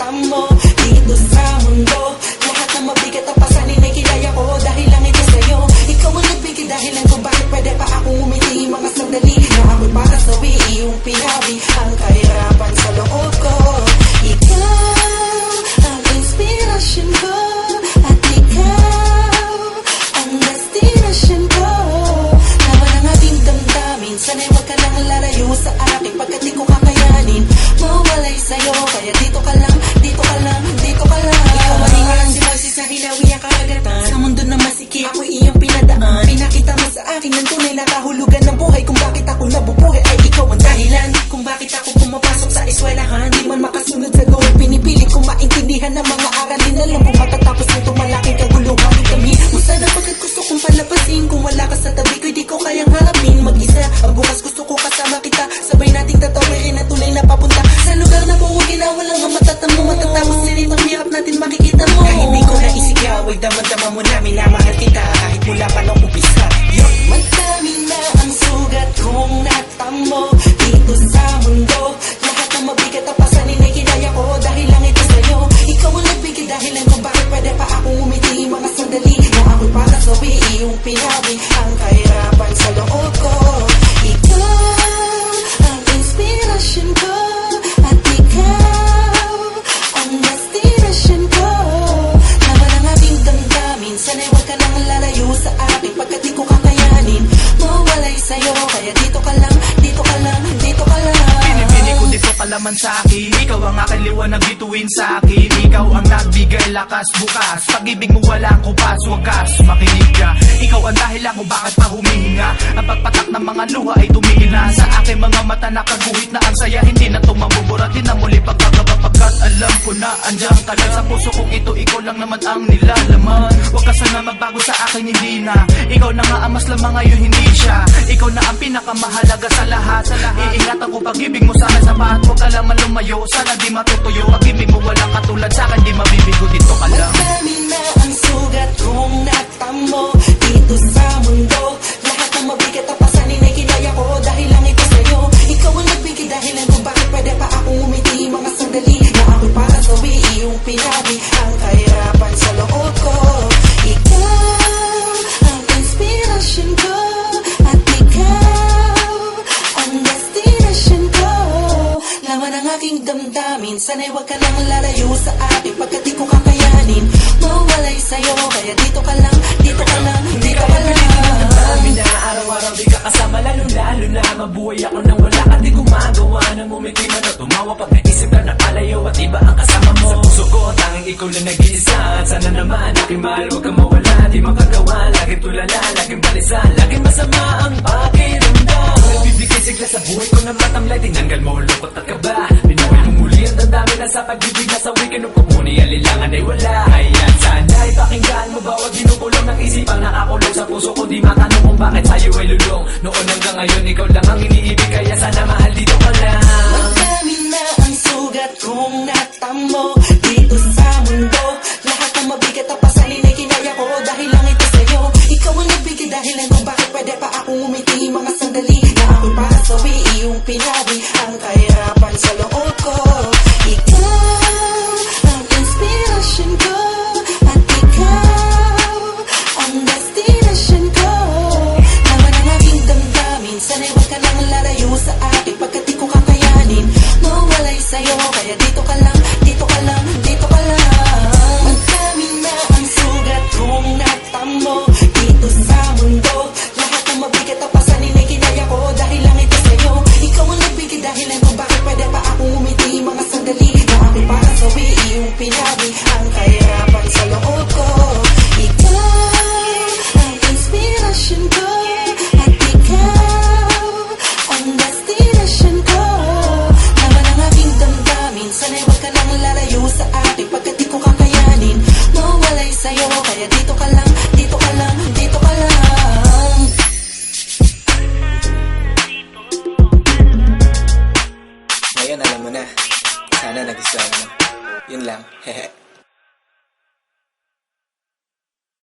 natamo dito sa mundo. Lahat ng mabigat ang pasanin ay kinaya ko dahil lang ito sa'yo. Ikaw ang nagbigay dahilan kung bakit pwede pa akong umiti mga sandali na ako'y para sawi iyong pinawi ang kahirapan sa loob ko. Ikaw ang inspirasyon ko at ikaw ang destinasyon ko. Laman ang aking damdamin, sana'y huwag ka nang lalayo sa akin pagkat di ko kakayanin mawalay sa'yo. Kaya dito ka lang, dito ka lang, dito ka lang. Ikaw mahingalan si Moises sa hilawi ang karagatan. Sa mundo na masiki ako'y iyong pinadaan. Pinakita mo sa akin ang tunay na kahulugan ng buhay. Kung bakit ako nabubuhay ay ikaw ang dahilan kung bakit ako pumapasok sa eskwelahan. Di man makasunod sa goal, pinipilit kong maintindihan ng mga aralin. Alam kung matatapos nito malaking kaguluhan. Kami mo sana pagkat gusto kong palapasin. Kung wala ka sa tabi ko, di ko kayang harapin mag-isa. Ang bukas gusto ko kasama kita, sabay nating tatawirin na tunay na papunta sa lugar na buwagin na walang ang matatamo. Matatapos din itong hirap natin makikita mo. Kahit di ko naisigaw ay damang-dama mo namin na mahal kita kahit mula pa nung umpisa. Madami na ang sugat kong natamo dito sa mundo. Lahat ng mabigat ang pasanin ay kinaya ko dahil lang ito sa'yo. Ikaw ang nagbigay dahilan kung bakit pwede pa akong umiti mga sandali na ako'y para sawi iyong pinawi ang kahirapan sa loob ko. Ikaw ang inspirasyon ko at ikaw ang destinasyon ko. Laman ang aking damdamin, sana'y huwag ka nang lalayo sa akin pagkat di ko kakayanin mawalay sa'yo. Kaya dito ka lang, dito ka lang, dito ka lang. Pinipili ko dito ka laman sa akin. Ikaw ang aking liwanag bituin sa akin. Ikaw ang nagbigay lakas bukas. Pag-ibig mo walang kupas, wagas makinig ka. Ikaw ang dahilan kung bakit pa humihinga. Ang pagpatak ng mga luha ay tumigil na. Sa aking mga mata nakaguhit na ang saya. Hindi na ito mamuburatin na muli pagkakaba. Pagkat alam ko na andyan ka lang sa puso kong ito. Ikaw lang naman ang nilalaman. Huwag ka sana magbago sa akin, hindi na. Ikaw na nga ang mas lamang ngayon, hindi siya. Ikaw na ang pinakamahalaga sa lahat. Iingatan ko pag-ibig mo sana sa pahat. Huwag ka lamang lumayo, sana di matutuyo. Pag-ibig mo walang katulad sa akin, di mabibigo, dito ka lang. Madami na ang sugat kong natamo dito sa mundo. Lahat ng mabigat ang pasanin ay kinaya ko dahil lang ito sa'yo. Ikaw ang nagbigay dahilan kung bakit pwede pa akong umiti mga sandali na ako'y para sawi iyong pinawi ang kahirapan sa loob ko. Ikaw ang inspirasyon ko at ikaw ang destinasyon ko. Laman ang aking damdamin, sana'y huwag ka nang lalayo sa akin pagkat di ko kakayanin mawalay sa'yo. Kaya dito ka lang, dito ka lang, dito ka lang. Amin na araw-araw di ka kasama, lalo-lalo na mabuhay ako nang wala ka. Di gumagawa ng umiti man o tumawa pag naisip ka na palayo at iba ang kasama mo. Sa puso ko tanging ikaw lang nag-iisa. At sana naman aking mahal huwag kang mawala. Di makagawa, laging tulala, laging balisa, laging masama ang pakiramdam. Nagbibigay sigla sa buhay ko na matamlay. Tinanggal mo lungkot at kaba. Binuhay mo muli ang damdamin na sa pag-ibig na sa weekend of kumuni. Alilangan ay wala. Ayan sana ipakinggan mo bawat ginukulong ng isipang nakakulong sa puso ko. Di matanong kung bakit sa'yo ay lulong. Noon hanggang ngayon ikaw lang ang iniibig. Kaya sana mahal dito ka lang. Madami na ang sugat kong natamo dito sa mundo. Lahat ng mabigat ang pasanin ay kinaya ko dahil lang ito sa'yo. Ikaw ang nagbigay dahilan kung bakit pwede pa akong umiti mga sandali na ako'y para sawi iyong pinawi ang kahirapan sa loob ko. Ikaw ang inspirasyon ko at ikaw ang destinasyon ko. Laman ang aking damdamin, sana'y huwag ka nang lalayo sa akin pagkat di ko kakayanin mawalay sa'yo. Kaya dito ka lang, dito ka lang, dito ka lang. Madami na ang sugat kong natamo dito sa mundo. Lahat ng mabigat ang pasanin ay kinaya ko dahil lang ito sa'yo. Ikaw ang nagbigay dahilan kung bakit pwede pa akong umiti mga sandali na ako'y para sawi iyong pinawi ang kahirapan sa loob ko. Ikaw ang inspirasyon ko at ikaw ang destinasyon ko. Laman ang aking damdamin, sana'y huwag ka nang lalayo sa akin pagkat di ko kakayanin mawalay sa'yo. Kaya dito ka lang, dito ka lang, dito ka lang. Ngayon alam mo na. Sana nagustuhan mo. Yun lang. Hehe.